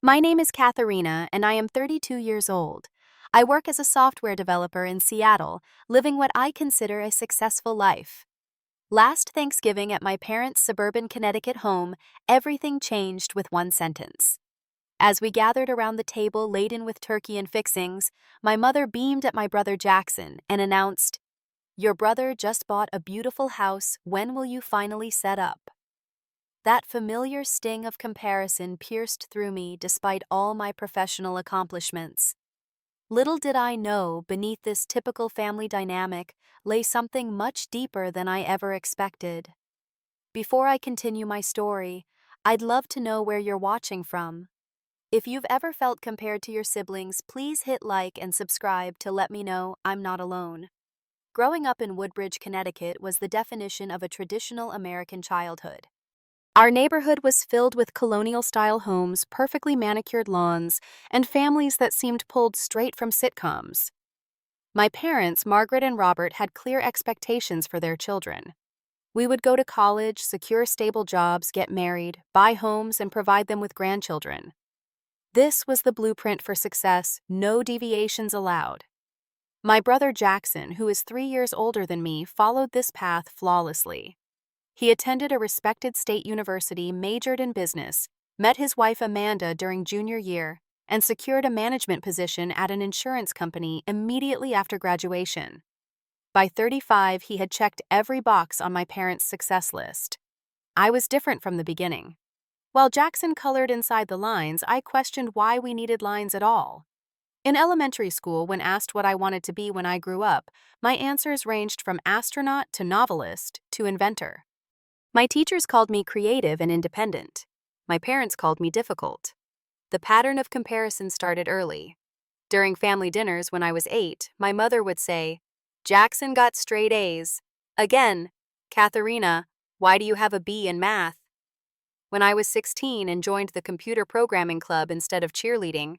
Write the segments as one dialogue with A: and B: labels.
A: My name is Katherina, and I am 32 years old. I work as a software developer in Seattle, living what I consider a successful life. Last Thanksgiving at my parents' suburban Connecticut home, everything changed with one sentence. As we gathered around the table laden with turkey and fixings, my mother beamed at my brother Jackson and announced, "Your brother just bought a beautiful house. When will you finally set up?" That familiar sting of comparison pierced through me despite all my professional accomplishments. Little did I know, beneath this typical family dynamic lay something much deeper than I ever expected. Before I continue my story, I'd love to know where you're watching from. If you've ever felt compared to your siblings, please hit like and subscribe to let me know I'm not alone. Growing up in Woodbridge, Connecticut was the definition of a traditional American childhood. Our neighborhood was filled with colonial-style homes, perfectly manicured lawns, and families that seemed pulled straight from sitcoms. My parents, Margaret and Robert, had clear expectations for their children. We would go to college, secure stable jobs, get married, buy homes, and provide them with grandchildren. This was the blueprint for success, no deviations allowed. My brother Jackson, who is 3 years older than me, followed this path flawlessly. He attended a respected state university, majored in business, met his wife Amanda during junior year, and secured a management position at an insurance company immediately after graduation. By 35, he had checked every box on my parents' success list. I was different from the beginning. While Jackson colored inside the lines, I questioned why we needed lines at all. In elementary school, when asked what I wanted to be when I grew up, my answers ranged from astronaut to novelist to inventor. My teachers called me creative and independent. My parents called me difficult. The pattern of comparison started early. During family dinners when I was 8, my mother would say, "Jackson got straight A's." Again, "Katherina, why do you have a B in math?" When I was 16 and joined the computer programming club instead of cheerleading,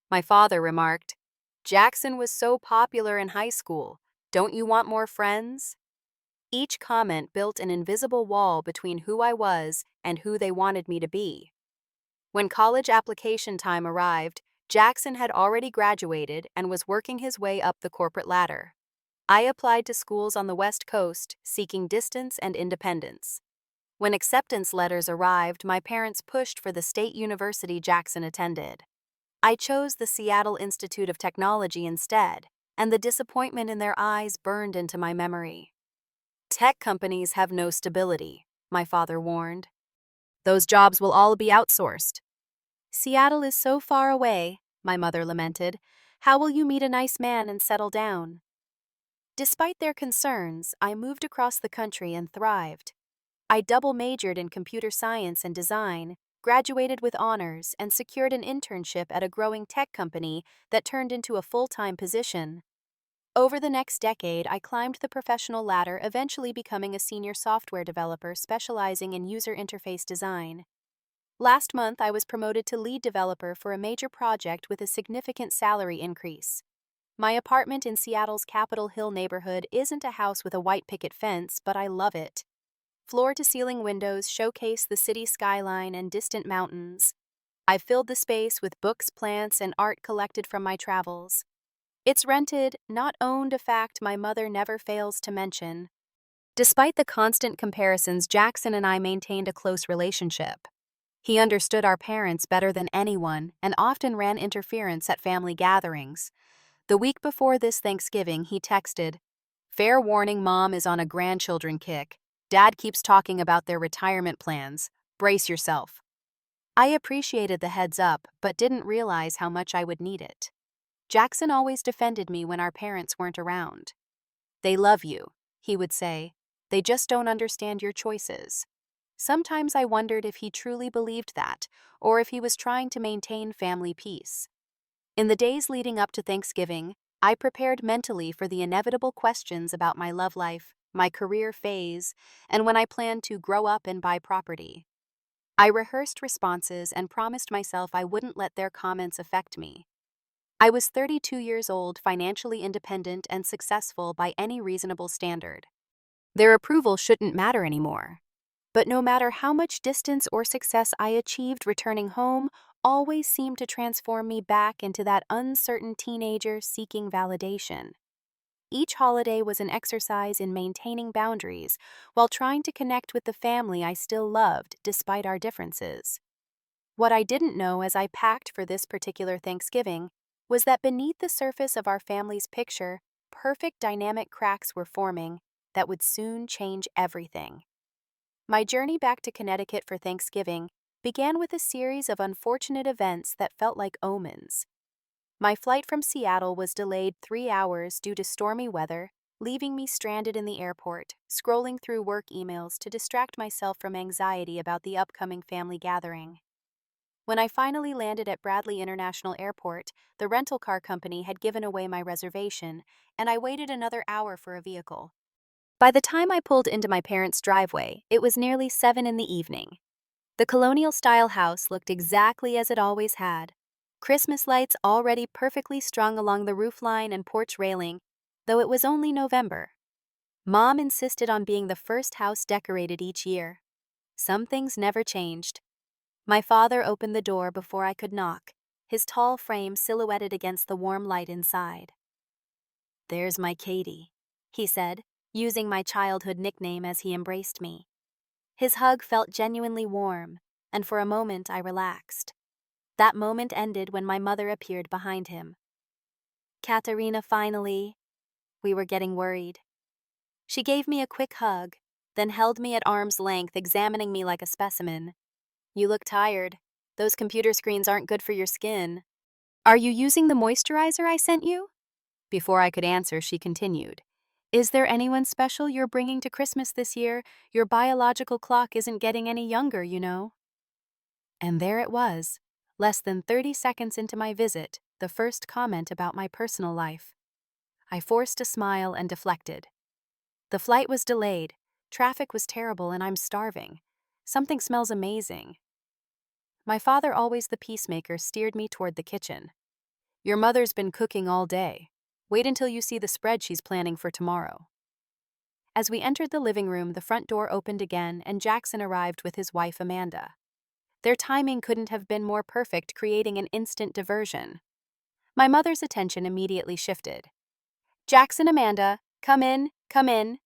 A: my father remarked, "Jackson was so popular in high school. Don't you want more friends?" Each comment built an invisible wall between who I was and who they wanted me to be. When college application time arrived, Jackson had already graduated and was working his way up the corporate ladder. I applied to schools on the West Coast, seeking distance and independence. When acceptance letters arrived, my parents pushed for the state university Jackson attended. I chose the Seattle Institute of Technology instead, and the disappointment in their eyes burned into my memory. "Tech companies have no stability," my father warned. "Those jobs will all be outsourced." "Seattle is so far away," my mother lamented. "How will you meet a nice man and settle down?" Despite their concerns, I moved across the country and thrived. I double majored in computer science and design, graduated with honors, and secured an internship at a growing tech company that turned into a full-time position. Over the next decade, I climbed the professional ladder, eventually becoming a senior software developer specializing in user interface design. Last month, I was promoted to lead developer for a major project with a significant salary increase. My apartment in Seattle's Capitol Hill neighborhood isn't a house with a white picket fence, but I love it. Floor-to-ceiling windows showcase the city skyline and distant mountains. I've filled the space with books, plants, and art collected from my travels. It's rented, not owned, a fact my mother never fails to mention. Despite the constant comparisons, Jackson and I maintained a close relationship. He understood our parents better than anyone and often ran interference at family gatherings. The week before this Thanksgiving, he texted, "Fair warning, Mom is on a grandchildren kick. Dad keeps talking about their retirement plans. Brace yourself." I appreciated the heads up, but didn't realize how much I would need it. Jackson always defended me when our parents weren't around. "They love you," he would say. "They just don't understand your choices." Sometimes I wondered if he truly believed that, or if he was trying to maintain family peace. In the days leading up to Thanksgiving, I prepared mentally for the inevitable questions about my love life, my career phase, and when I planned to grow up and buy property. I rehearsed responses and promised myself I wouldn't let their comments affect me. I was 32 years old, financially independent, and successful by any reasonable standard. Their approval shouldn't matter anymore. But no matter how much distance or success I achieved returning home, always seemed to transform me back into that uncertain teenager seeking validation. Each holiday was an exercise in maintaining boundaries while trying to connect with the family I still loved despite our differences. What I didn't know as I packed for this particular Thanksgiving was that beneath the surface of our family's picture, perfect dynamic cracks were forming that would soon change everything. My journey back to Connecticut for Thanksgiving began with a series of unfortunate events that felt like omens. My flight from Seattle was delayed 3 hours due to stormy weather, leaving me stranded in the airport, scrolling through work emails to distract myself from anxiety about the upcoming family gathering. When I finally landed at Bradley International Airport, the rental car company had given away my reservation, and I waited another hour for a vehicle. By the time I pulled into my parents' driveway, it was nearly 7 in the evening. The colonial-style house looked exactly as it always had. Christmas lights already perfectly strung along the roofline and porch railing, though it was only November. Mom insisted on being the first house decorated each year. Some things never changed. My father opened the door before I could knock, his tall frame silhouetted against the warm light inside. "There's my Katie," he said, using my childhood nickname as he embraced me. His hug felt genuinely warm, and for a moment I relaxed. That moment ended when my mother appeared behind him. "Katherina, finally." We were getting worried. She gave me a quick hug, then held me at arm's length, examining me like a specimen. "You look tired. Those computer screens aren't good for your skin. Are you using the moisturizer I sent you?" Before I could answer, she continued, "Is there anyone special you're bringing to Christmas this year? Your biological clock isn't getting any younger, you know." And there it was, less than 30 seconds into my visit, the first comment about my personal life. I forced a smile and deflected. "The flight was delayed, traffic was terrible, and I'm starving. Something smells amazing." My father, always the peacemaker, steered me toward the kitchen. "Your mother's been cooking all day. Wait until you see the spread she's planning for tomorrow." As we entered the living room, the front door opened again and Jackson arrived with his wife Amanda. Their timing couldn't have been more perfect, creating an instant diversion. My mother's attention immediately shifted. "Jackson, Amanda, come in, come in."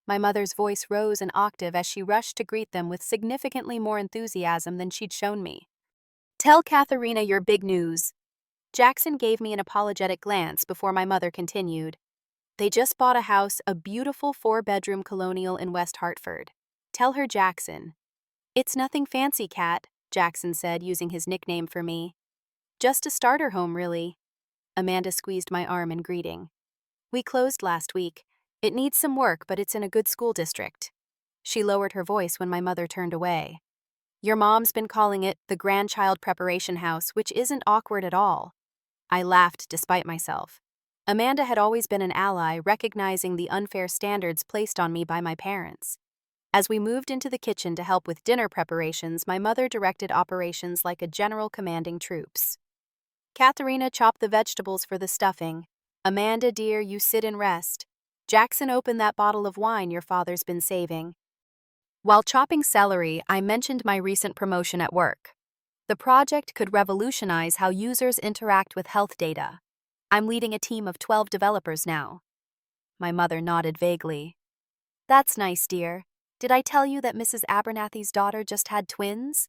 A: My mother's voice rose an octave as she rushed to greet them with significantly more enthusiasm than she'd shown me. "Tell Katherina your big news." Jackson gave me an apologetic glance before my mother continued. "They just bought a house, a beautiful 4-bedroom colonial in West Hartford. Tell her Jackson." "It's nothing fancy, Kat," Jackson said, using his nickname for me. "Just a starter home, really." Amanda squeezed my arm in greeting. "We closed last week. It needs some work, but it's in a good school district." She lowered her voice when my mother turned away. "Your mom's been calling it the grandchild preparation house, which isn't awkward at all." I laughed despite myself. Amanda had always been an ally, recognizing the unfair standards placed on me by my parents. As we moved into the kitchen to help with dinner preparations, my mother directed operations like a general commanding troops. "Katherina, chop the vegetables for the stuffing. Amanda, dear, you sit and rest. Jackson, open that bottle of wine your father's been saving." While chopping celery, I mentioned my recent promotion at work. The project could revolutionize how users interact with health data. I'm leading a team of 12 developers now. My mother nodded vaguely. "That's nice, dear. Did I tell you that Mrs. Abernathy's daughter just had twins?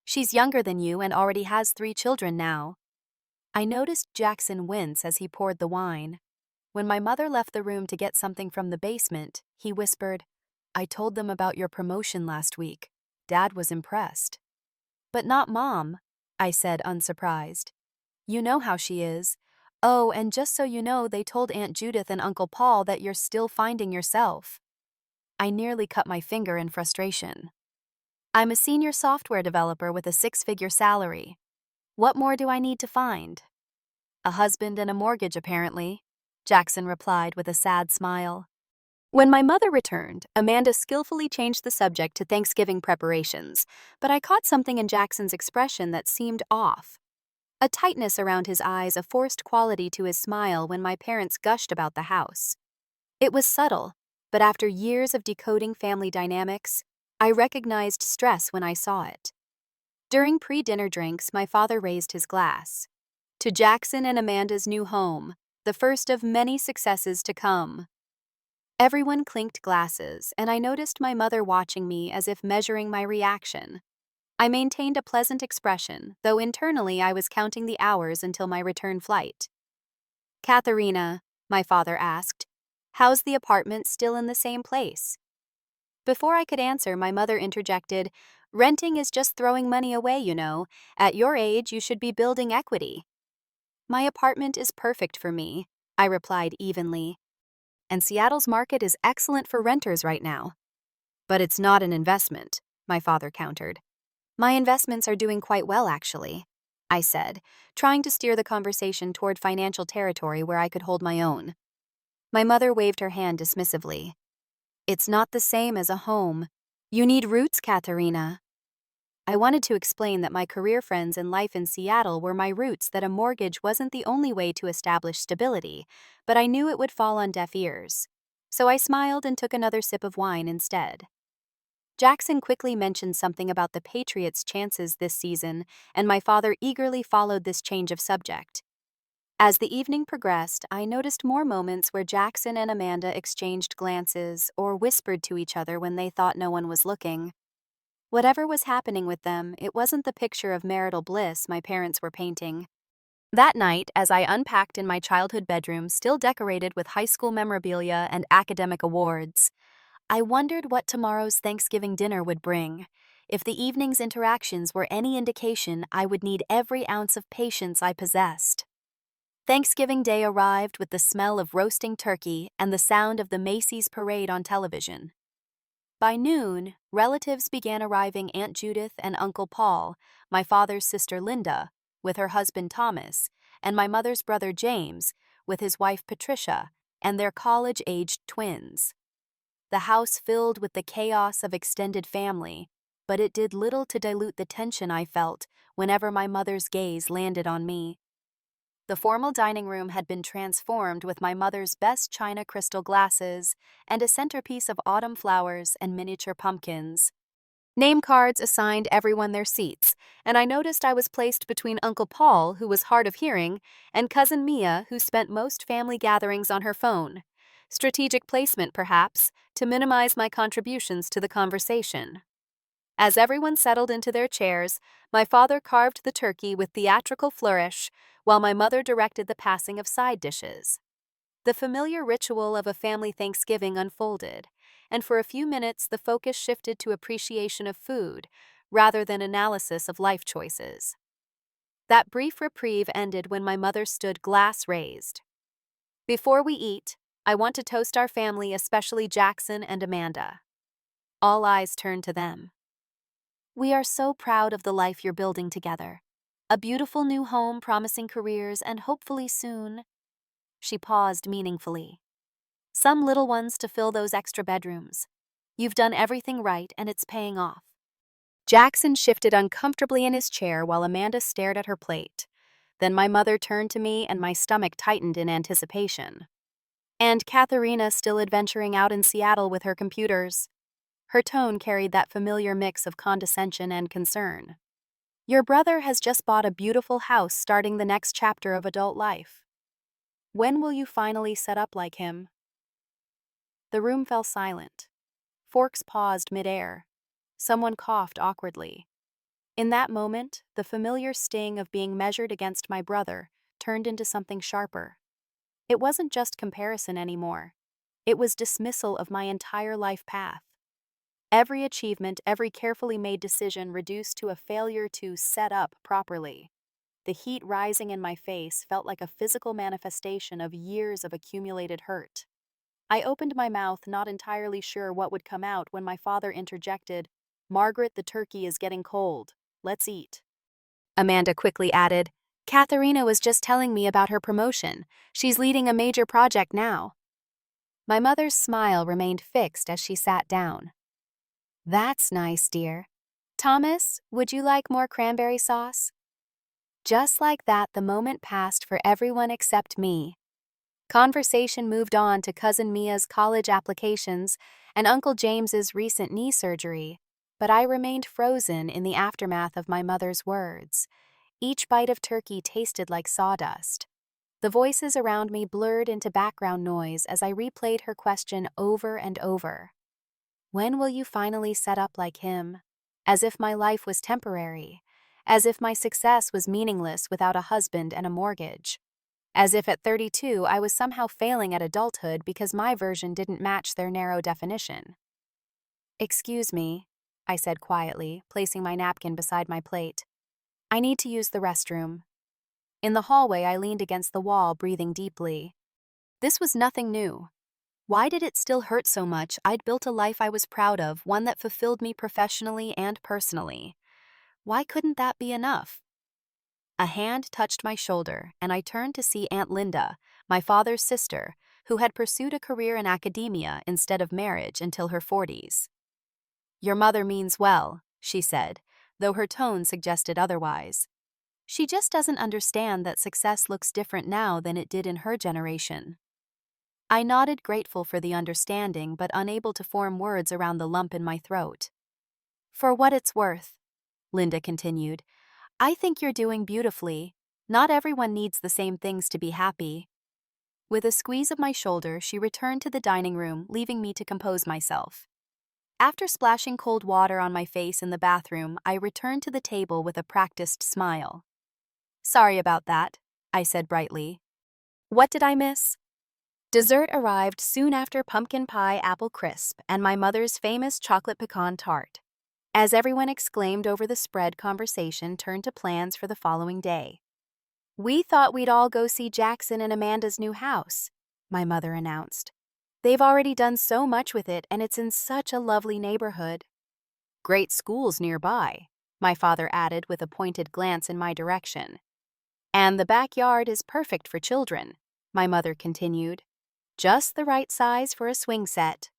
A: She's younger than you and already has 3 children now." I noticed Jackson wince as he poured the wine. When my mother left the room to get something from the basement, he whispered, "I told them about your promotion last week. Dad was impressed." "But not Mom," I said, unsurprised. "You know how she is. Oh, and just so you know, they told Aunt Judith and Uncle Paul that you're still finding yourself." I nearly cut my finger in frustration. "I'm a senior software developer with a 6-figure salary. What more do I need to find?" "A husband and a mortgage, apparently," Jackson replied with a sad smile. When my mother returned, Amanda skillfully changed the subject to Thanksgiving preparations, but I caught something in Jackson's expression that seemed off. A tightness around his eyes, a forced quality to his smile when my parents gushed about the house. It was subtle, but after years of decoding family dynamics, I recognized stress when I saw it. During pre-dinner drinks, my father raised his glass. To Jackson and Amanda's new home, the first of many successes to come. Everyone clinked glasses, and I noticed my mother watching me as if measuring my reaction. I maintained a pleasant expression, though internally I was counting the hours until my return flight. "Katherina," my father asked, "how's the apartment still in the same place?" Before I could answer, my mother interjected, "Renting is just throwing money away, you know. At your age, you should be building equity." "My apartment is perfect for me," I replied evenly. "And Seattle's market is excellent for renters right now." "But it's not an investment," my father countered. "My investments are doing quite well, actually," I said, trying to steer the conversation toward financial territory where I could hold my own. My mother waved her hand dismissively. "It's not the same as a home. You need roots, Katherina." I wanted to explain that my career friends and life in Seattle were my roots, that a mortgage wasn't the only way to establish stability, but I knew it would fall on deaf ears. So I smiled and took another sip of wine instead. Jackson quickly mentioned something about the Patriots' chances this season, and my father eagerly followed this change of subject. As the evening progressed, I noticed more moments where Jackson and Amanda exchanged glances or whispered to each other when they thought no one was looking. Whatever was happening with them, it wasn't the picture of marital bliss my parents were painting. That night, as I unpacked in my childhood bedroom, still decorated with high school memorabilia and academic awards, I wondered what tomorrow's Thanksgiving dinner would bring. If the evening's interactions were any indication, I would need every ounce of patience I possessed. Thanksgiving Day arrived with the smell of roasting turkey and the sound of the Macy's parade on television. By noon, relatives began arriving: Aunt Judith and Uncle Paul, my father's sister Linda, with her husband Thomas, and my mother's brother James, with his wife Patricia, and their college-aged twins. The house filled with the chaos of extended family, but it did little to dilute the tension I felt whenever my mother's gaze landed on me. The formal dining room had been transformed with my mother's best china crystal glasses and a centerpiece of autumn flowers and miniature pumpkins. Name cards assigned everyone their seats, and I noticed I was placed between Uncle Paul, who was hard of hearing, and Cousin Mia, who spent most family gatherings on her phone. Strategic placement, perhaps, to minimize my contributions to the conversation. As everyone settled into their chairs, my father carved the turkey with theatrical flourish, while my mother directed the passing of side dishes. The familiar ritual of a family Thanksgiving unfolded, and for a few minutes the focus shifted to appreciation of food, rather than analysis of life choices. That brief reprieve ended when my mother stood glass raised. "Before we eat, I want to toast our family, especially Jackson and Amanda." All eyes turned to them. "We are so proud of the life you're building together. A beautiful new home, promising careers, and hopefully soon—" She paused meaningfully. "Some little ones to fill those extra bedrooms. You've done everything right, and it's paying off." Jackson shifted uncomfortably in his chair while Amanda stared at her plate. Then my mother turned to me and my stomach tightened in anticipation. "And Katherina still adventuring out in Seattle with her computers." Her tone carried that familiar mix of condescension and concern. "Your brother has just bought a beautiful house, starting the next chapter of adult life. When will you finally set up like him?" The room fell silent. Forks paused midair. Someone coughed awkwardly. In that moment, the familiar sting of being measured against my brother turned into something sharper. It wasn't just comparison anymore. It was dismissal of my entire life path. Every achievement, every carefully made decision reduced to a failure to set up properly. The heat rising in my face felt like a physical manifestation of years of accumulated hurt. I opened my mouth, not entirely sure what would come out, when my father interjected, "Margaret, the turkey is getting cold. Let's eat." Amanda quickly added, "Katherina was just telling me about her promotion. She's leading a major project now." My mother's smile remained fixed as she sat down. "That's nice, dear. Thomas, would you like more cranberry sauce?" Just like that, the moment passed for everyone except me. Conversation moved on to Cousin Mia's college applications and Uncle James's recent knee surgery. but I remained frozen in the aftermath of my mother's words. Each bite of turkey tasted like sawdust. The voices around me blurred into background noise as I replayed her question over and over. When will you finally set up like him? As if my life was temporary. As if my success was meaningless without a husband and a mortgage. As if at 32 I was somehow failing at adulthood because my version didn't match their narrow definition. "Excuse me," I said quietly, placing my napkin beside my plate. "I need to use the restroom." In the hallway, I leaned against the wall, breathing deeply. This was nothing new. Why did it still hurt so much? I'd built a life I was proud of, one that fulfilled me professionally and personally. Why couldn't that be enough? A hand touched my shoulder, and I turned to see Aunt Linda, my father's sister, who had pursued a career in academia instead of marriage until her 40s. "Your mother means well," she said, though her tone suggested otherwise. "She just doesn't understand that success looks different now than it did in her generation." I nodded, grateful for the understanding but unable to form words around the lump in my throat. "For what it's worth," Linda continued, "I think you're doing beautifully. Not everyone needs the same things to be happy." With a squeeze of my shoulder, she returned to the dining room, leaving me to compose myself. After splashing cold water on my face in the bathroom, I returned to the table with a practiced smile. "Sorry about that," I said brightly. "What did I miss?" Dessert arrived soon after pumpkin pie apple crisp and my mother's famous chocolate pecan tart. As everyone exclaimed over the spread, conversation turned to plans for the following day. "We thought we'd all go see Jackson and Amanda's new house," my mother announced. "They've already done so much with it, and it's in such a lovely neighborhood." "Great schools nearby," my father added with a pointed glance in my direction. "And the backyard is perfect for children," my mother continued. "Just the right size for a swing set."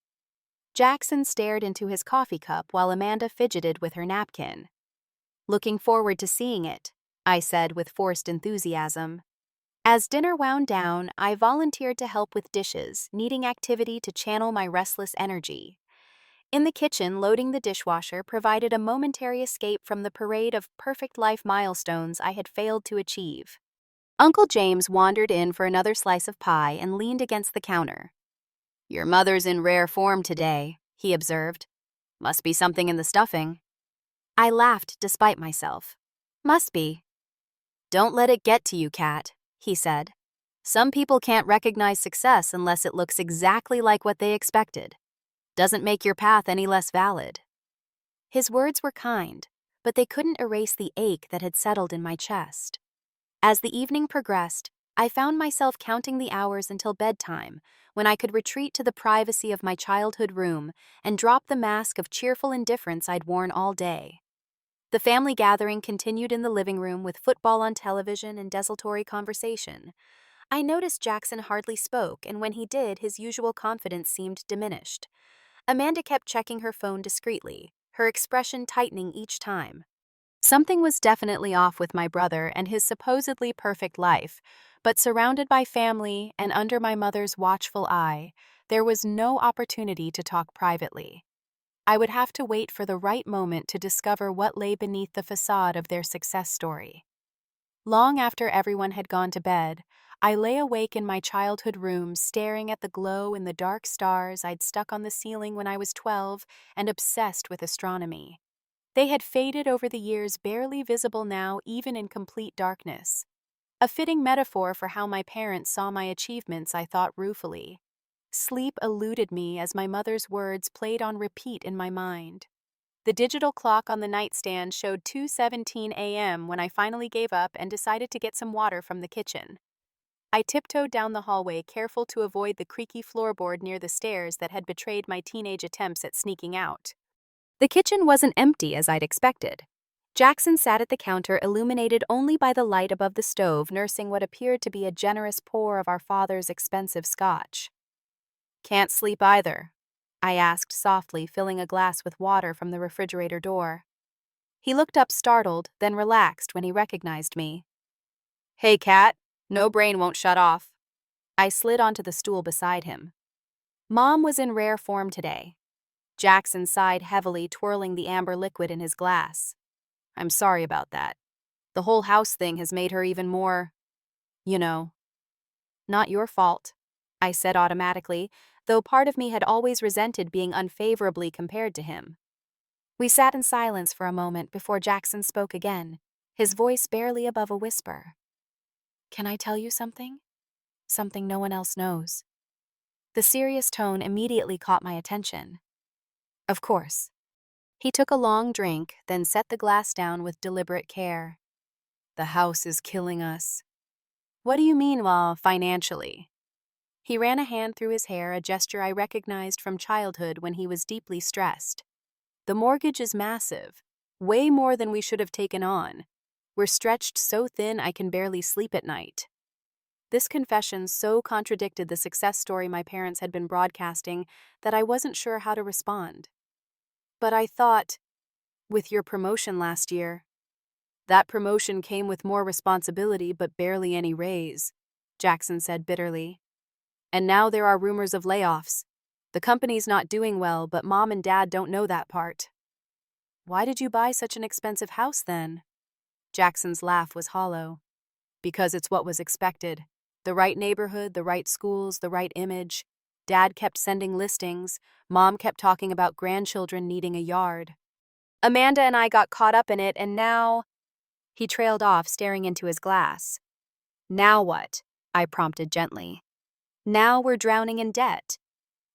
A: Jackson stared into his coffee cup while Amanda fidgeted with her napkin. "Looking forward to seeing it," I said with forced enthusiasm. As dinner wound down, I volunteered to help with dishes, needing activity to channel my restless energy. In the kitchen, loading the dishwasher provided a momentary escape from the parade of perfect life milestones I had failed to achieve. Uncle James wandered in for another slice of pie and leaned against the counter. "Your mother's in rare form today," he observed. "Must be something in the stuffing." I laughed despite myself. "Must be." "Don't let it get to you, Kat," he said. "Some people can't recognize success unless it looks exactly like what they expected. Doesn't make your path any less valid." His words were kind, but they couldn't erase the ache that had settled in my chest. As the evening progressed, I found myself counting the hours until bedtime, when I could retreat to the privacy of my childhood room and drop the mask of cheerful indifference I'd worn all day. The family gathering continued in the living room with football on television and desultory conversation. I noticed Jackson hardly spoke, and when he did, his usual confidence seemed diminished. Amanda kept checking her phone discreetly, her expression tightening each time. Something was definitely off with my brother and his supposedly perfect life, but surrounded by family and under my mother's watchful eye, there was no opportunity to talk privately. I would have to wait for the right moment to discover what lay beneath the facade of their success story. Long after everyone had gone to bed, I lay awake in my childhood room staring at the glow in the dark stars I'd stuck on the ceiling when I was 12 and obsessed with astronomy. They had faded over the years, barely visible now even in complete darkness. A fitting metaphor for how my parents saw my achievements, I thought ruefully. Sleep eluded me as my mother's words played on repeat in my mind. The digital clock on the nightstand showed 2:17 a.m. when I finally gave up and decided to get some water from the kitchen. I tiptoed down the hallway, careful to avoid the creaky floorboard near the stairs that had betrayed my teenage attempts at sneaking out. The kitchen wasn't empty as I'd expected. Jackson sat at the counter, illuminated only by the light above the stove, nursing what appeared to be a generous pour of our father's expensive scotch. "Can't sleep either?" I asked softly, filling a glass with water from the refrigerator door. He looked up startled, then relaxed when he recognized me. "Hey, Kat, no brain won't shut off." I slid onto the stool beside him. Mom was in rare form today. Jackson sighed heavily, twirling the amber liquid in his glass. I'm sorry about that. The whole house thing has made her even more, you know. Not your fault, I said automatically, though part of me had always resented being unfavorably compared to him. We sat in silence for a moment before Jackson spoke again, his voice barely above a whisper. Can I tell you something? Something no one else knows. The serious tone immediately caught my attention. Of course. He took a long drink, then set the glass down with deliberate care. The house is killing us. What do you mean, financially? He ran a hand through his hair, a gesture I recognized from childhood when he was deeply stressed. The mortgage is massive, way more than we should have taken on. We're stretched so thin I can barely sleep at night. This confession so contradicted the success story my parents had been broadcasting that I wasn't sure how to respond. But I thought, with your promotion last year. That promotion came with more responsibility but barely any raise, Jackson said bitterly. And now there are rumors of layoffs. The company's not doing well, but Mom and Dad don't know that part. Why did you buy such an expensive house then? Jackson's laugh was hollow. Because it's what was expected. The right neighborhood, the right schools, the right image. Dad kept sending listings. Mom kept talking about grandchildren needing a yard. Amanda and I got caught up in it, and now… He trailed off, staring into his glass. Now what? I prompted gently. Now we're drowning in debt.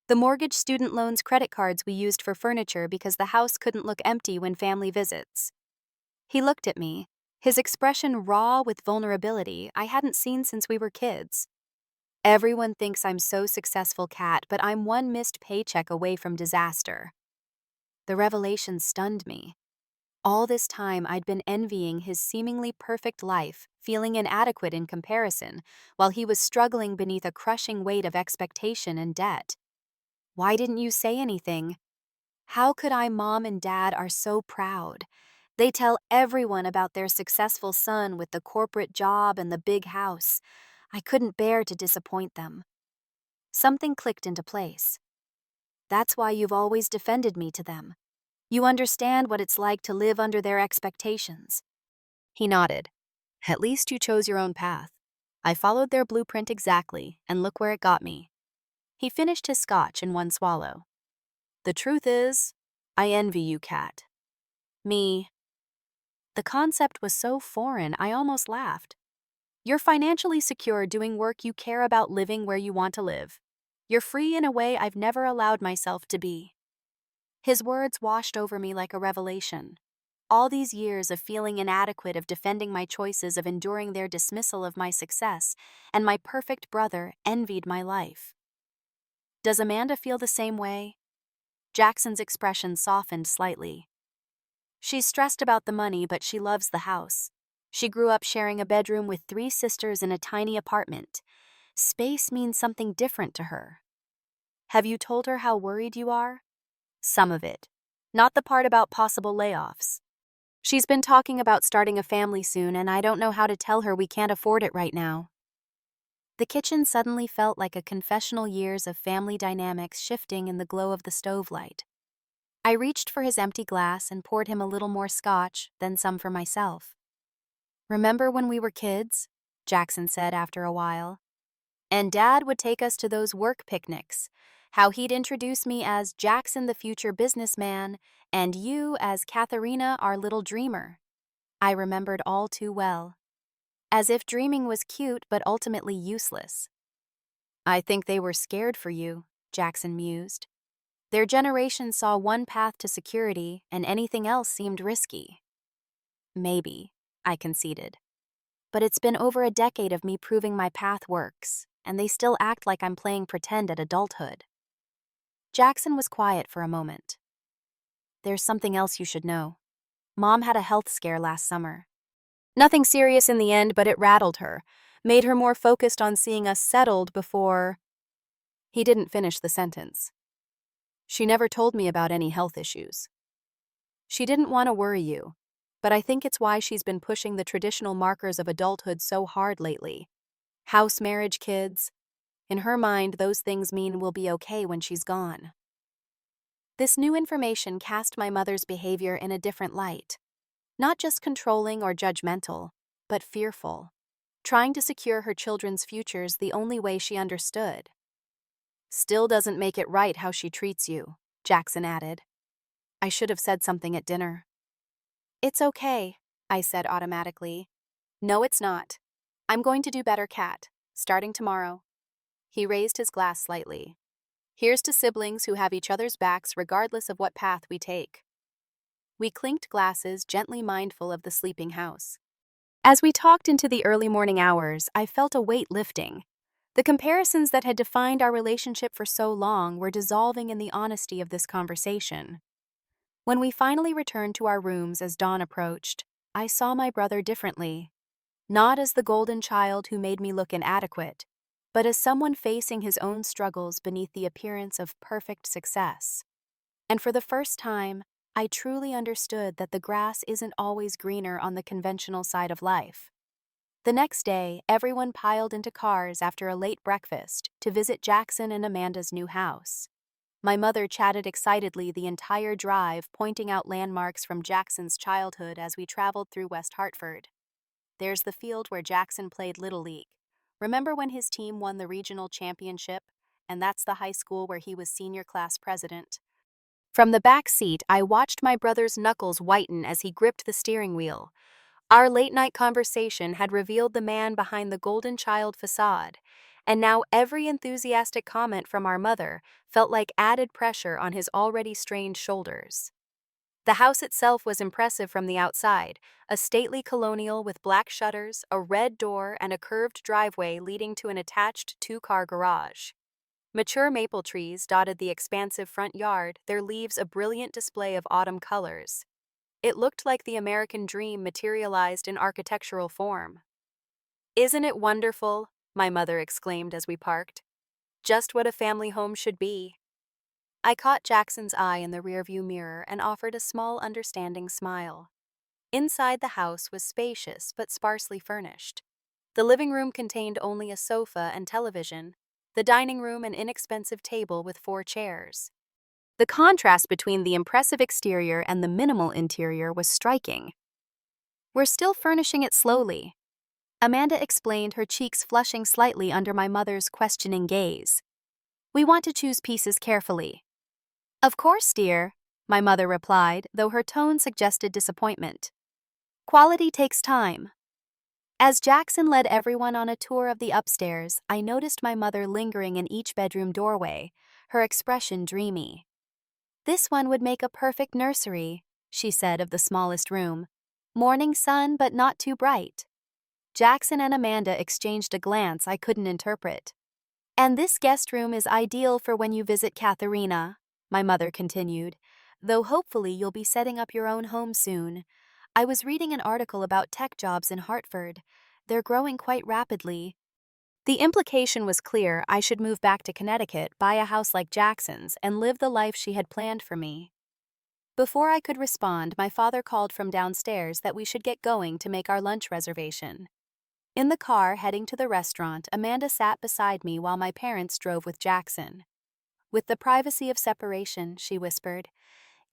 A: The mortgage, student loans, credit cards we used for furniture because the house couldn't look empty when family visits. He looked at me, his expression raw with vulnerability I hadn't seen since we were kids. Everyone thinks I'm so successful, Kat, but I'm one missed paycheck away from disaster. The revelation stunned me. All this time I'd been envying his seemingly perfect life, feeling inadequate in comparison, while he was struggling beneath a crushing weight of expectation and debt. Why didn't you say anything? How could I? Mom and Dad are so proud. They tell everyone about their successful son with the corporate job and the big house. I couldn't bear to disappoint them. Something clicked into place. That's why you've always defended me to them. You understand what it's like to live under their expectations. He nodded. At least you chose your own path. I followed their blueprint exactly, and look where it got me. He finished his scotch in one swallow. The truth is, I envy you, Kat. Me. The concept was so foreign, I almost laughed. You're financially secure doing work you care about, living where you want to live. You're free in a way I've never allowed myself to be. His words washed over me like a revelation. All these years of feeling inadequate, of defending my choices, of enduring their dismissal of my success, and my perfect brother envied my life. Does Amanda feel the same way? Jackson's expression softened slightly. She's stressed about the money, but she loves the house. She grew up sharing a bedroom with 3 sisters in a tiny apartment. Space means something different to her. Have you told her how worried you are? Some of it. Not the part about possible layoffs. She's been talking about starting a family soon, and I don't know how to tell her we can't afford it right now. The kitchen suddenly felt like a confessional, years of family dynamics shifting in the glow of the stove light. I reached for his empty glass and poured him a little more scotch, then some for myself. Remember when we were kids? Jackson said after a while. And Dad would take us to those work picnics. How he'd introduce me as Jackson, the future businessman, and you as Katherina, our little dreamer. I remembered all too well. As if dreaming was cute but ultimately useless. I think they were scared for you, Jackson mused. Their generation saw one path to security, and anything else seemed risky. Maybe, I conceded. But it's been over a decade of me proving my path works, and they still act like I'm playing pretend at adulthood. Jackson was quiet for a moment. There's something else you should know. Mom had a health scare last summer. Nothing serious in the end, but it rattled her, made her more focused on seeing us settled before… He didn't finish the sentence. She never told me about any health issues. She didn't want to worry you, but I think it's why she's been pushing the traditional markers of adulthood so hard lately. House, marriage, kids. In her mind, those things mean we'll be okay when she's gone. This new information cast my mother's behavior in a different light. Not just controlling or judgmental, but fearful. Trying to secure her children's futures the only way she understood. Still doesn't make it right how she treats you, Jackson added. I should have said something at dinner. It's okay, I said automatically. No, it's not. I'm going to do better, Kat, starting tomorrow. He raised his glass slightly. Here's to siblings who have each other's backs regardless of what path we take. We clinked glasses, gently mindful of the sleeping house. As we talked into the early morning hours, I felt a weight lifting. The comparisons that had defined our relationship for so long were dissolving in the honesty of this conversation. When we finally returned to our rooms as dawn approached, I saw my brother differently. Not as the golden child who made me look inadequate, but as someone facing his own struggles beneath the appearance of perfect success. And for the first time, I truly understood that the grass isn't always greener on the conventional side of life. The next day, everyone piled into cars after a late breakfast to visit Jackson and Amanda's new house. My mother chatted excitedly the entire drive, pointing out landmarks from Jackson's childhood as we traveled through West Hartford. There's the field where Jackson played Little League. Remember when his team won the regional championship? And that's the high school where he was senior class president. From the back seat, I watched my brother's knuckles whiten as he gripped the steering wheel. Our late-night conversation had revealed the man behind the golden child facade, and now every enthusiastic comment from our mother felt like added pressure on his already strained shoulders. The house itself was impressive from the outside, a stately colonial with black shutters, a red door, and a curved driveway leading to an attached two-car garage. Mature maple trees dotted the expansive front yard, their leaves a brilliant display of autumn colors. It looked like the American dream materialized in architectural form. "Isn't it wonderful?" my mother exclaimed as we parked. "Just what a family home should be." I caught Jackson's eye in the rearview mirror and offered a small, understanding smile. Inside the house was spacious but sparsely furnished. The living room contained only a sofa and television, the dining room an inexpensive table with 4 chairs. The contrast between the impressive exterior and the minimal interior was striking. "We're still furnishing it slowly," Amanda explained, her cheeks flushing slightly under my mother's questioning gaze. "We want to choose pieces carefully." "Of course, dear," my mother replied, though her tone suggested disappointment. "Quality takes time." As Jackson led everyone on a tour of the upstairs, I noticed my mother lingering in each bedroom doorway, her expression dreamy. "This one would make a perfect nursery," she said of the smallest room. "Morning sun, but not too bright." Jackson and Amanda exchanged a glance I couldn't interpret. "And this guest room is ideal for when you visit Katherina," my mother continued, "though hopefully you'll be setting up your own home soon. I was reading an article about tech jobs in Hartford. They're growing quite rapidly." The implication was clear: I should move back to Connecticut, buy a house like Jackson's, and live the life she had planned for me. Before I could respond, my father called from downstairs that we should get going to make our lunch reservation. In the car heading to the restaurant, Amanda sat beside me while my parents drove with Jackson. "With the privacy of separation," she whispered,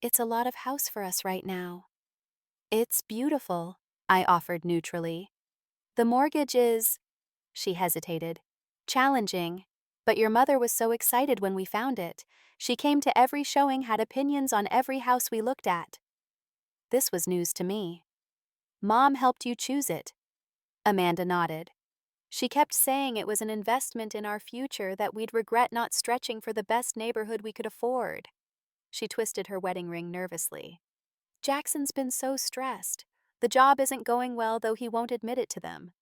A: "it's a lot of house for us right now." "It's beautiful," I offered neutrally. "The mortgage is," she hesitated, "challenging, but your mother was so excited when we found it. She came to every showing, had opinions on every house we looked at." This was news to me. "Mom helped you choose it?" Amanda nodded. "She kept saying it was an investment in our future, that we'd regret not stretching for the best neighborhood we could afford." She twisted her wedding ring nervously. "Jackson's been so stressed. The job isn't going well, though he won't admit it to them."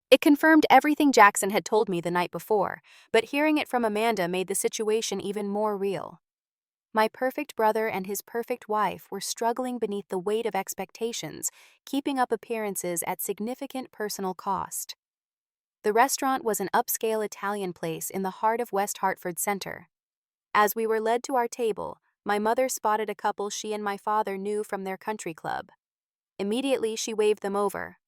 A: It confirmed everything Jackson had told me the night before, but hearing it from Amanda made the situation even more real. My perfect brother and his perfect wife were struggling beneath the weight of expectations, keeping up appearances at significant personal cost. The restaurant was an upscale Italian place in the heart of West Hartford Center. As we were led to our table, my mother spotted a couple she and my father knew from their country club. Immediately, she waved them over.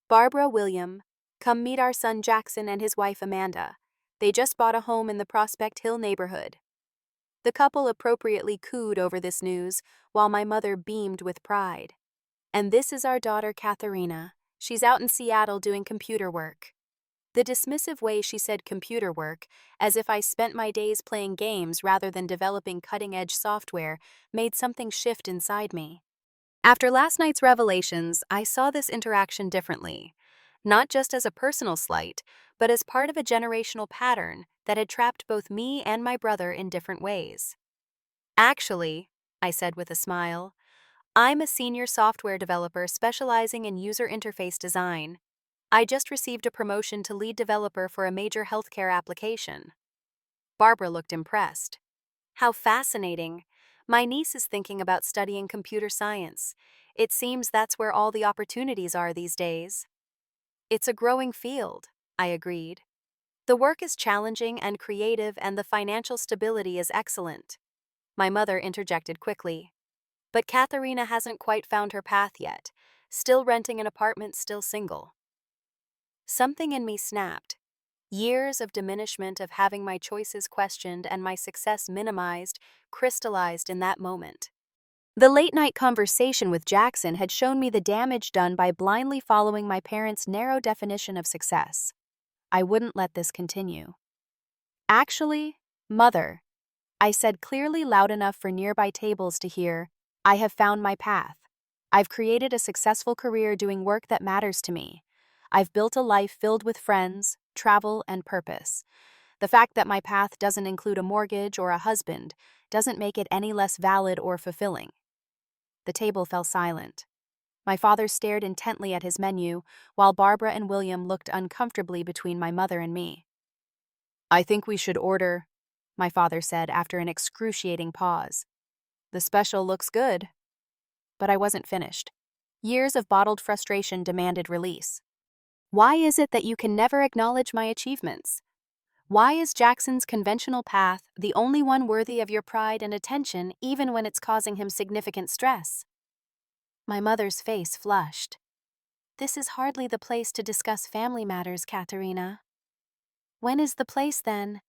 A: "Barbara, William, come meet our son Jackson and his wife Amanda. They just bought a home in the Prospect Hill neighborhood." The couple appropriately cooed over this news, while my mother beamed with pride. And this is our daughter Katherina. She's out in Seattle doing computer work. The dismissive way she said computer work, as if I spent my days playing games rather than developing cutting-edge software, made something shift inside me. After last night's revelations, I saw this interaction differently, not just as a personal slight, but as part of a generational pattern that had trapped both me and my brother in different ways. Actually, I said with a smile, I'm a senior software developer specializing in user interface design. I just received a promotion to lead developer for a major healthcare application. Barbara looked impressed. How fascinating. My niece is thinking about studying computer science. It seems that's where all the opportunities are these days. It's a growing field, I agreed. The work is challenging and creative, and the financial stability is excellent. My mother interjected quickly. But Katherina hasn't quite found her path yet. Still renting an apartment, still single. Something in me snapped. Years of diminishment of having my choices questioned and my success minimized, crystallized in that moment. The late-night conversation with Jackson had shown me the damage done by blindly following my parents' narrow definition of success. I wouldn't let this continue. Actually, Mother, I said clearly, loud enough for nearby tables to hear, I have found my path. I've created a successful career doing work that matters to me. I've built a life filled with friends, travel, and purpose. The fact that my path doesn't include a mortgage or a husband doesn't make it any less valid or fulfilling. The table fell silent. My father stared intently at his menu, while Barbara and William looked uncomfortably between my mother and me. I think we should order, my father said after an excruciating pause. The special looks good. But I wasn't finished. Years of bottled frustration demanded release. Why is it that you can never acknowledge my achievements? Why is Jackson's conventional path the only one worthy of your pride and attention, even when it's causing him significant stress? My mother's face flushed. This is hardly the place to discuss family matters, Katherina. When is the place, then?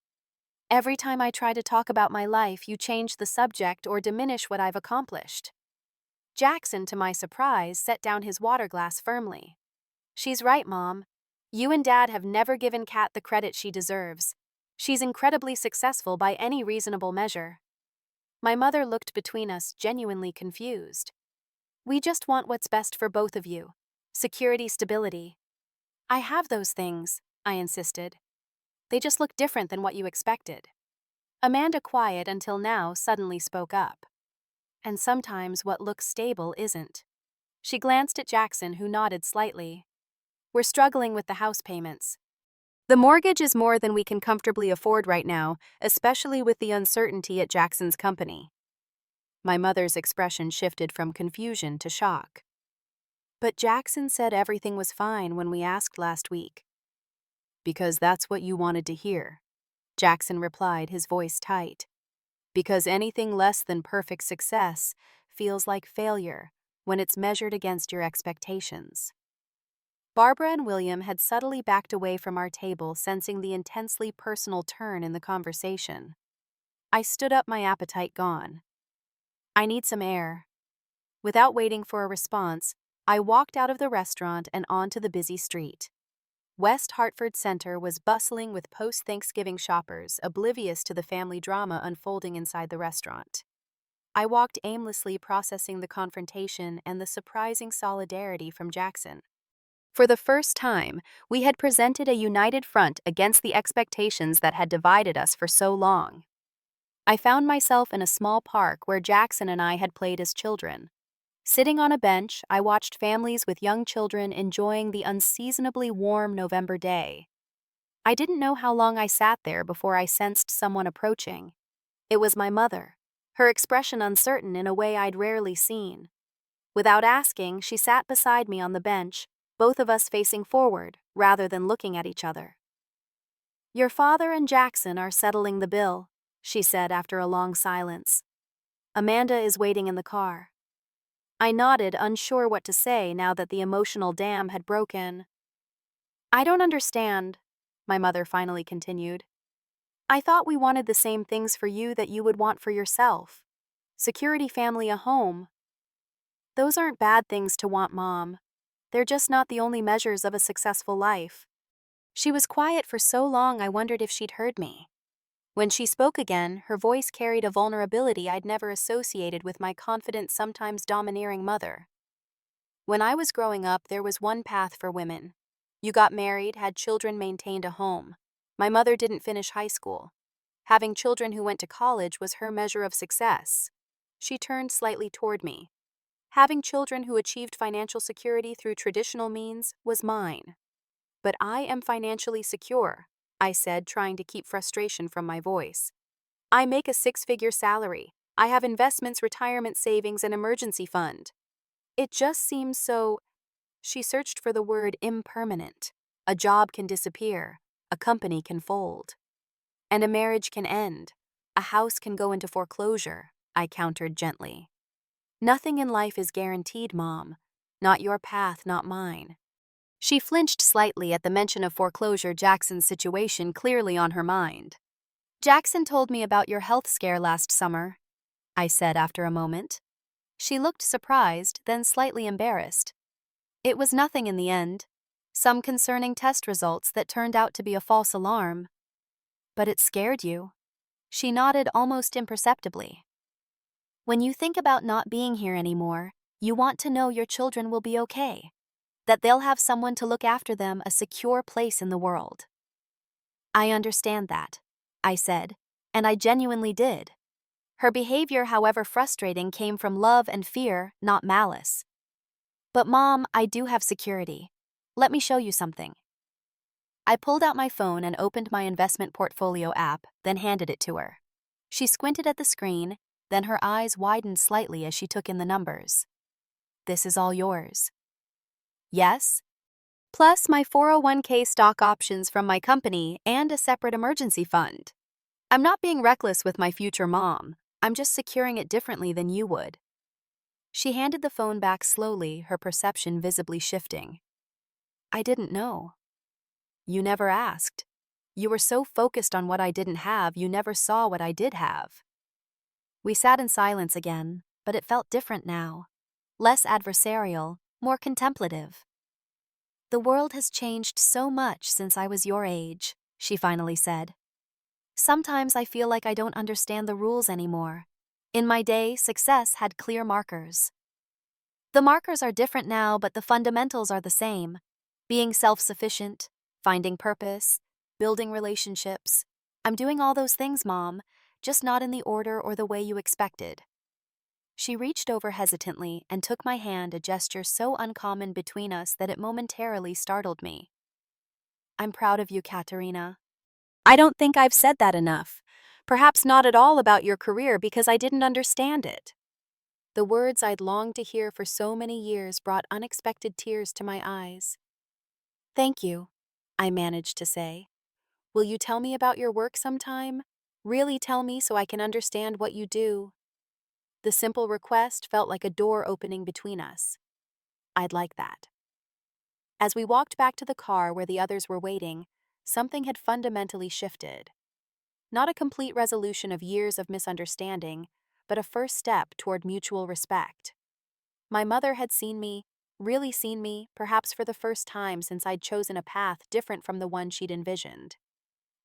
A: Every time I try to talk about my life, you change the subject or diminish what I've accomplished. Jackson, to my surprise, set down his water glass firmly. She's right, Mom. You and Dad have never given Kat the credit she deserves. She's incredibly successful by any reasonable measure. My mother looked between us, genuinely confused. We just want what's best for both of you. Security, stability. I have those things, I insisted. They just look different than what you expected. Amanda, quiet until now, suddenly spoke up. And sometimes what looks stable isn't. She glanced at Jackson, who nodded slightly. We're struggling with the house payments. The mortgage is more than we can comfortably afford right now, especially with the uncertainty at Jackson's company. My mother's expression shifted from confusion to shock. But Jackson said everything was fine when we asked last week. Because that's what you wanted to hear, Jackson replied, his voice tight. Because anything less than perfect success feels like failure when it's measured against your expectations. Barbara and William had subtly backed away from our table, sensing the intensely personal turn in the conversation. I stood up, my appetite gone. I need some air. Without waiting for a response, I walked out of the restaurant and onto the busy street. West Hartford Center was bustling with post-Thanksgiving shoppers, oblivious to the family drama unfolding inside the restaurant. I walked aimlessly, processing the confrontation and the surprising solidarity from Jackson. For the first time, we had presented a united front against the expectations that had divided us for so long. I found myself in a small park where Jackson and I had played as children. Sitting on a bench, I watched families with young children enjoying the unseasonably warm November day. I didn't know how long I sat there before I sensed someone approaching. It was my mother, her expression uncertain in a way I'd rarely seen. Without asking, she sat beside me on the bench, both of us facing forward rather than looking at each other. Your father and Jackson are settling the bill, she said after a long silence. Amanda is waiting in the car. I nodded, unsure what to say now that the emotional dam had broken. I don't understand, my mother finally continued. I thought we wanted the same things for you that you would want for yourself. Security, family, a home. Those aren't bad things to want, Mom. They're just not the only measures of a successful life. She was quiet for so long I wondered if she'd heard me. When she spoke again, her voice carried a vulnerability I'd never associated with my confident, sometimes domineering mother. When I was growing up, there was one path for women. You got married, had children, maintained a home. My mother didn't finish high school. Having children who went to college was her measure of success. She turned slightly toward me. Having children who achieved financial security through traditional means was mine. But I am financially secure, I said, trying to keep frustration from my voice. I make a six-figure salary. I have investments, retirement savings, and emergency fund. It just seems so. She searched for the word impermanent. A job can disappear. A company can fold. And a marriage can end. A house can go into foreclosure, I countered gently. Nothing in life is guaranteed, Mom. Not your path, not mine. She flinched slightly at the mention of foreclosure, Jackson's situation clearly on her mind. Jackson told me about your health scare last summer, I said after a moment. She looked surprised, then slightly embarrassed. It was nothing in the end. Some concerning test results that turned out to be a false alarm. But it scared you. She nodded almost imperceptibly. When you think about not being here anymore, you want to know your children will be okay. That they'll have someone to look after them, a secure place in the world. I understand that, I said, and I genuinely did. Her behavior, however frustrating, came from love and fear, not malice. But Mom, I do have security. Let me show you something. I pulled out my phone and opened my investment portfolio app, then handed it to her. She squinted at the screen, then her eyes widened slightly as she took in the numbers. This is all yours. Yes? Plus my 401k stock options from my company and a separate emergency fund. I'm not being reckless with my future, Mom. I'm just securing it differently than you would. She handed the phone back slowly, her perception visibly shifting. I didn't know. You never asked. You were so focused on what I didn't have, you never saw what I did have. We sat in silence again, but it felt different now. Less adversarial, more contemplative. The world has changed so much since I was your age, she finally said. Sometimes I feel like I don't understand the rules anymore. In my day, success had clear markers. The markers are different now, but the fundamentals are the same. Being self-sufficient, finding purpose, building relationships. I'm doing all those things, Mom, just not in the order or the way you expected. She reached over hesitantly and took my hand, a gesture so uncommon between us that it momentarily startled me. I'm proud of you, Katherina. I don't think I've said that enough. Perhaps not at all about your career because I didn't understand it. The words I'd longed to hear for so many years brought unexpected tears to my eyes. Thank you, I managed to say. Will you tell me about your work sometime? Really tell me so I can understand what you do. The simple request felt like a door opening between us. I'd like that. As we walked back to the car where the others were waiting, something had fundamentally shifted. Not a complete resolution of years of misunderstanding, but a first step toward mutual respect. My mother had seen me, really seen me, perhaps for the first time since I'd chosen a path different from the one she'd envisioned.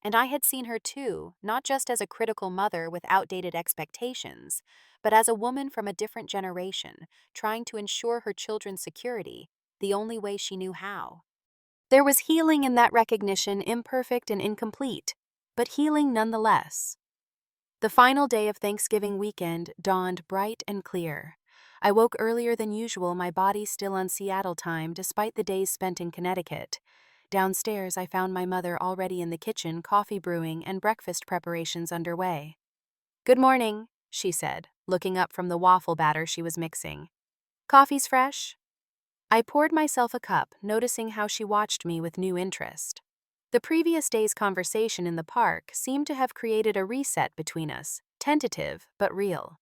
A: And I had seen her too, not just as a critical mother with outdated expectations, but as a woman from a different generation, trying to ensure her children's security, the only way she knew how. There was healing in that recognition, imperfect and incomplete, but healing nonetheless. The final day of Thanksgiving weekend dawned bright and clear. I woke earlier than usual, my body still on Seattle time despite the days spent in Connecticut. Downstairs, I found my mother already in the kitchen, coffee brewing and breakfast preparations underway. Good morning, she said, looking up from the waffle batter she was mixing. Coffee's fresh? I poured myself a cup, noticing how she watched me with new interest. The previous day's conversation in the park seemed to have created a reset between us, tentative but real.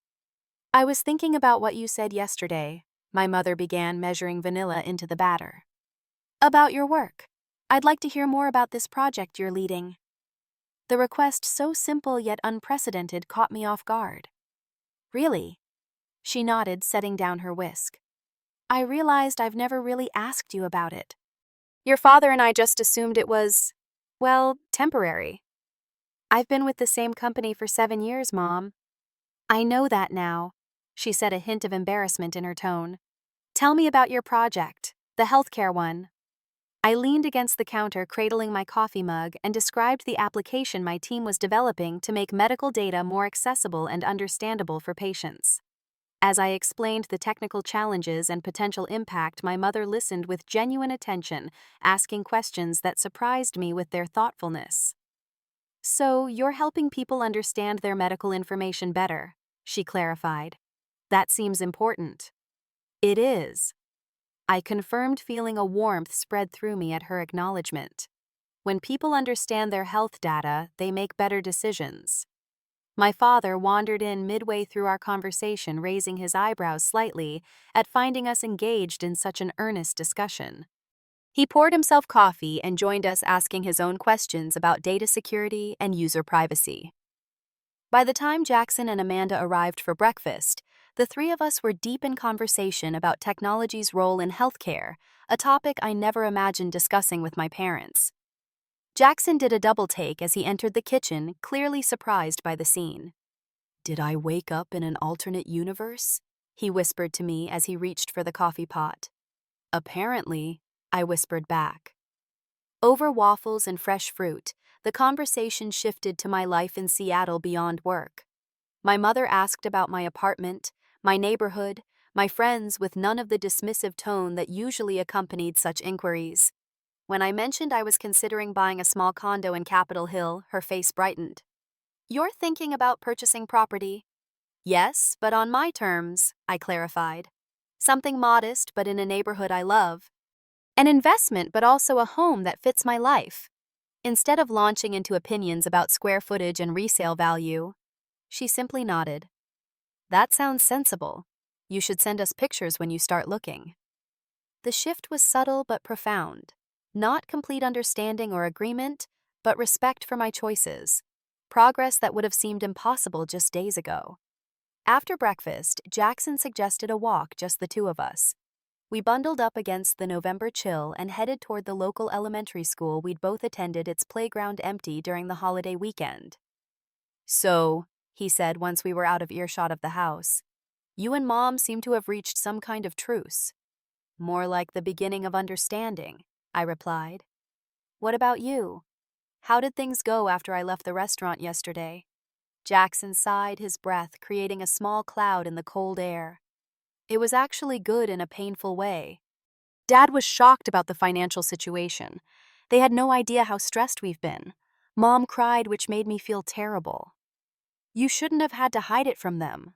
A: I was thinking about what you said yesterday, my mother began, measuring vanilla into the batter. About your work. I'd like to hear more about this project you're leading. The request, so simple yet unprecedented, caught me off guard. Really? She nodded, setting down her whisk. I realized I've never really asked you about it. Your father and I just assumed it was, well, temporary. I've been with the same company for 7 years, Mom. I know that now, she said, a hint of embarrassment in her tone. Tell me about your project, the healthcare one. I leaned against the counter, cradling my coffee mug, and described the application my team was developing to make medical data more accessible and understandable for patients. As I explained the technical challenges and potential impact, my mother listened with genuine attention, asking questions that surprised me with their thoughtfulness. So, you're helping people understand their medical information better, she clarified. That seems important. It is. I confirmed, feeling a warmth spread through me at her acknowledgement. When people understand their health data, they make better decisions. My father wandered in midway through our conversation, raising his eyebrows slightly at finding us engaged in such an earnest discussion. He poured himself coffee and joined us, asking his own questions about data security and user privacy. By the time Jackson and Amanda arrived for breakfast, the three of us were deep in conversation about technology's role in healthcare, a topic I never imagined discussing with my parents. Jackson did a double take as he entered the kitchen, clearly surprised by the scene. Did I wake up in an alternate universe? He whispered to me as he reached for the coffee pot. Apparently, I whispered back. Over waffles and fresh fruit, the conversation shifted to my life in Seattle beyond work. My mother asked about my apartment, my neighborhood, my friends, with none of the dismissive tone that usually accompanied such inquiries. When I mentioned I was considering buying a small condo in Capitol Hill, her face brightened. You're thinking about purchasing property? Yes, but on my terms, I clarified. Something modest, but in a neighborhood I love. An investment, but also a home that fits my life. Instead of launching into opinions about square footage and resale value, she simply nodded. That sounds sensible. You should send us pictures when you start looking. The shift was subtle but profound. Not complete understanding or agreement, but respect for my choices. Progress that would have seemed impossible just days ago. After breakfast, Jackson suggested a walk, just the two of us. We bundled up against the November chill and headed toward the local elementary school we'd both attended, its playground empty during the holiday weekend. So, he said once we were out of earshot of the house, you and Mom seem to have reached some kind of truce. More like the beginning of understanding, I replied. What about you? How did things go after I left the restaurant yesterday? Jackson sighed, his breath creating a small cloud in the cold air. It was actually good in a painful way. Dad was shocked about the financial situation. They had no idea how stressed we've been. Mom cried, which made me feel terrible. You shouldn't have had to hide it from them.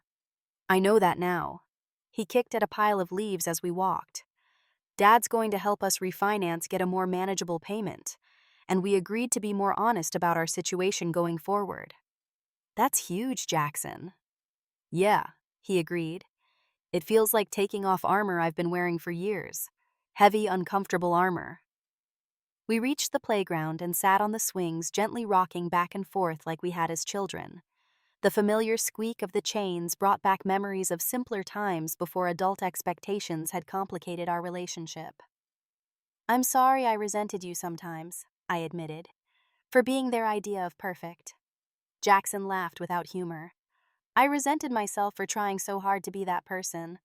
A: I know that now. He kicked at a pile of leaves as we walked. Dad's going to help us refinance, get a more manageable payment, and we agreed to be more honest about our situation going forward. That's huge, Jackson. Yeah, he agreed. It feels like taking off armor I've been wearing for years. Heavy, uncomfortable armor. We reached the playground and sat on the swings, gently rocking back and forth like we had as children. The familiar squeak of the chains brought back memories of simpler times before adult expectations had complicated our relationship. I'm sorry I resented you sometimes, I admitted, for being their idea of perfect. Jackson laughed without humor. I resented myself for trying so hard to be that person.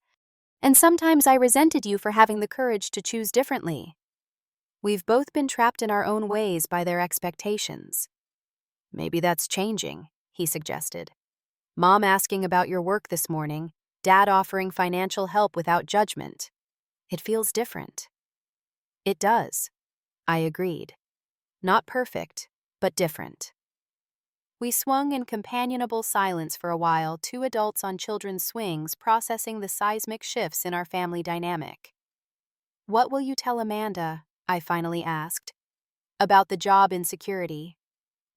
A: And sometimes I resented you for having the courage to choose differently. We've both been trapped in our own ways by their expectations. Maybe that's changing, he suggested. Mom asking about your work this morning, Dad offering financial help without judgment. It feels different. It does, I agreed. Not perfect, but different. We swung in companionable silence for a while, two adults on children's swings processing the seismic shifts in our family dynamic. What will you tell Amanda, I finally asked, about the job insecurity?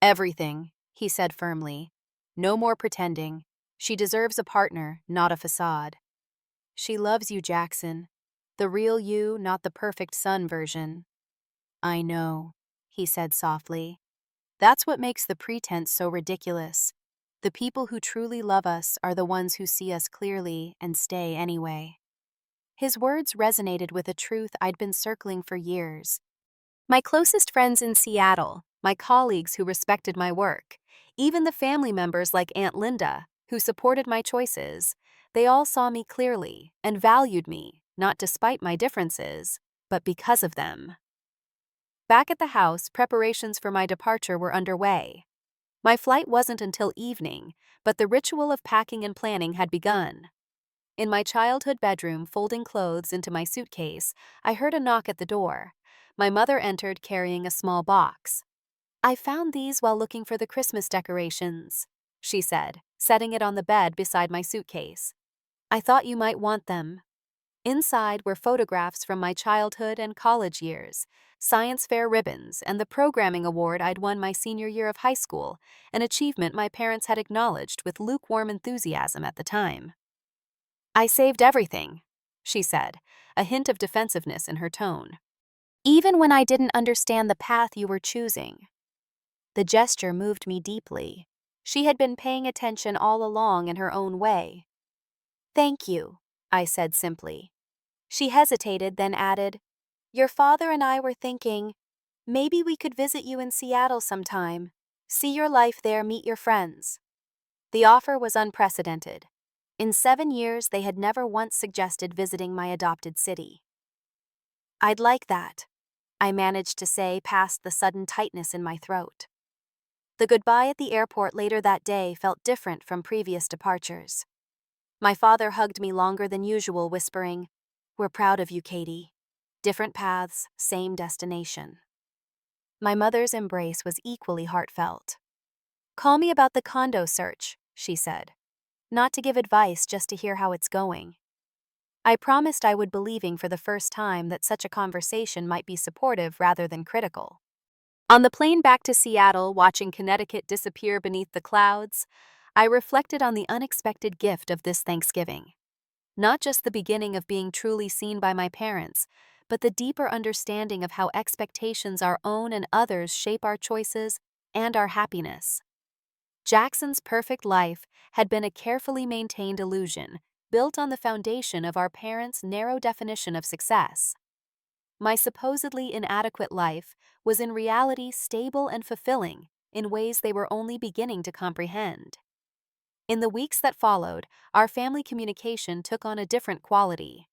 A: Everything, he said firmly. No more pretending. She deserves a partner, not a facade. She loves you, Jackson. The real you, not the perfect son version. I know, he said softly. That's what makes the pretense so ridiculous. The people who truly love us are the ones who see us clearly and stay anyway. His words resonated with a truth I'd been circling for years. My closest friends in Seattle, my colleagues who respected my work, even the family members like Aunt Linda, who supported my choices, they all saw me clearly and valued me, not despite my differences, but because of them. Back at the house, preparations for my departure were underway. My flight wasn't until evening, but the ritual of packing and planning had begun. In my childhood bedroom, folding clothes into my suitcase, I heard a knock at the door. My mother entered carrying a small box. "I found these while looking for the Christmas decorations," she said, setting it on the bed beside my suitcase. "I thought you might want them." Inside were photographs from my childhood and college years, science fair ribbons, and the programming award I'd won my senior year of high school, an achievement my parents had acknowledged with lukewarm enthusiasm at the time. "I saved everything," she said, a hint of defensiveness in her tone. "Even when I didn't understand the path you were choosing." The gesture moved me deeply. She had been paying attention all along in her own way. "Thank you," I said simply. She hesitated, then added, "Your father and I were thinking, maybe we could visit you in Seattle sometime. See your life there, meet your friends." The offer was unprecedented. In 7 years, they had never once suggested visiting my adopted city. "I'd like that," I managed to say past the sudden tightness in my throat. The goodbye at the airport later that day felt different from previous departures. My father hugged me longer than usual, whispering, "We're proud of you, Katie. Different paths, same destination." My mother's embrace was equally heartfelt. "Call me about the condo search," she said. "Not to give advice, just to hear how it's going." I promised I would, believing for the first time that such a conversation might be supportive rather than critical. On the plane back to Seattle, watching Connecticut disappear beneath the clouds, I reflected on the unexpected gift of this Thanksgiving. Not just the beginning of being truly seen by my parents, but the deeper understanding of how expectations our own and others shape our choices and our happiness. Jackson's perfect life had been a carefully maintained illusion, built on the foundation of our parents' narrow definition of success. My supposedly inadequate life was in reality stable and fulfilling in ways they were only beginning to comprehend. In the weeks that followed, our family communication took on a different quality.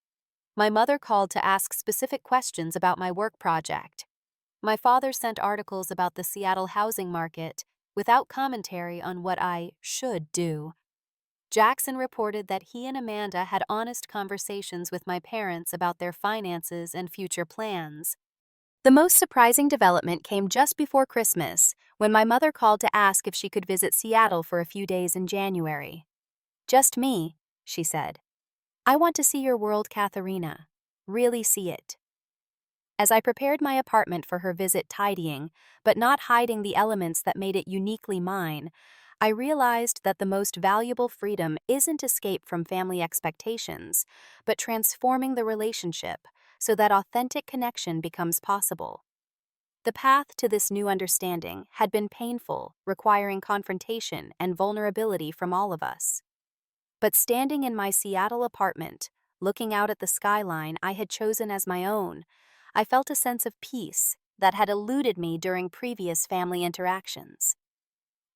A: My mother called to ask specific questions about my work project. My father sent articles about the Seattle housing market without commentary on what I should do. Jackson reported that he and Amanda had honest conversations with my parents about their finances and future plans. The most surprising development came just before Christmas, when my mother called to ask if she could visit Seattle for a few days in January. "Just me," she said. "I want to see your world, Katherina. Really see it." As I prepared my apartment for her visit, tidying, but not hiding the elements that made it uniquely mine, I realized that the most valuable freedom isn't escape from family expectations, but transforming the relationship so that authentic connection becomes possible. The path to this new understanding had been painful, requiring confrontation and vulnerability from all of us. But standing in my Seattle apartment, looking out at the skyline I had chosen as my own, I felt a sense of peace that had eluded me during previous family interactions.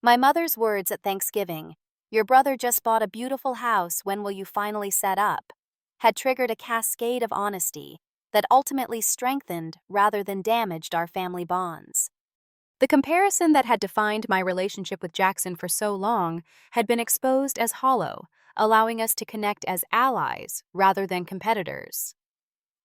A: My mother's words at Thanksgiving, "Your brother just bought a beautiful house, when will you finally set up?" had triggered a cascade of honesty that ultimately strengthened rather than damaged our family bonds. The comparison that had defined my relationship with Jackson for so long had been exposed as hollow, allowing us to connect as allies rather than competitors.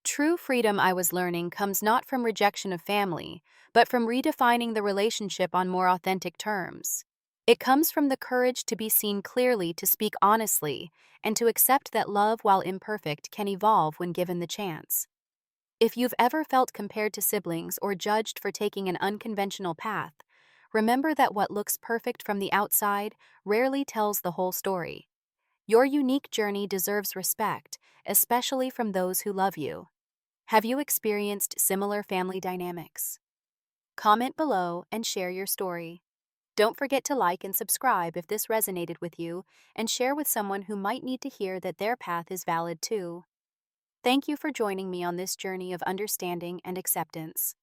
A: True freedom, I was learning, comes not from rejection of family, but from redefining the relationship on more authentic terms. It comes from the courage to be seen clearly, to speak honestly, and to accept that love, while imperfect, can evolve when given the chance. If you've ever felt compared to siblings or judged for taking an unconventional path, remember that what looks perfect from the outside rarely tells the whole story. Your unique journey deserves respect, especially from those who love you. Have you experienced similar family dynamics? Comment below and share your story. Don't forget to like and subscribe if this resonated with you, and share with someone who might need to hear that their path is valid too. Thank you for joining me on this journey of understanding and acceptance.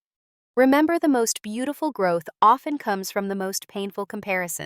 A: Remember, the most beautiful growth often comes from the most painful comparisons.